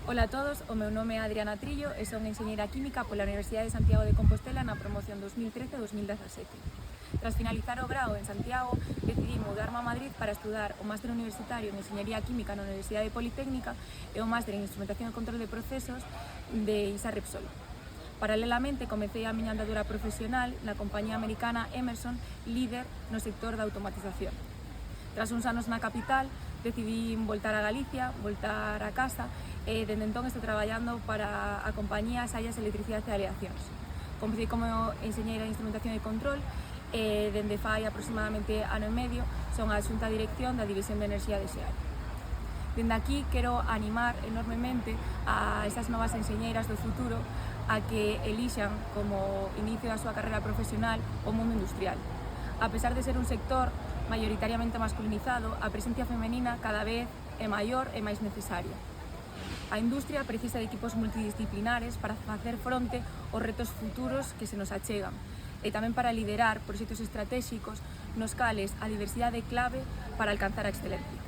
Ola a todos, o meu nome é Adriana Trillo e son enxeñeira química pola Universidade de Santiago de Compostela na promoción 2013-2017. Tras finalizar o grao en Santiago, decidí mudarme a Madrid para estudar o máster universitario en Enxeñería Química na Universidade Politécnica e o máster en Instrumentación e Control de Procesos de ISA Repsol. Paralelamente, comecei a miña andadura profesional na compañía americana Emerson, líder no sector da automatización. Tras uns anos na capital, decidí voltar a Galicia, voltar a casa e dende entón estou traballando para a compañía Sallas Electricidade e Aleacións. Comecei como enxeñeira de Instrumentación e Control e dende fai aproximadamente ano e medio son a xunta de dirección da División de Enerxía de SEAI. Dende aquí quero animar enormemente a esas novas enxeñeiras do futuro a que elixan como inicio da súa carreira profesional o mundo industrial. A pesar de ser un sector maioritariamente masculinizado, a presencia femenina cada vez é maior e máis necesaria. A industria precisa de equipos multidisciplinares para facer fronte aos retos futuros que se nos achegan e tamén para liderar proxectos estratégicos nos cales a diversidade é clave para alcanzar a excelencia.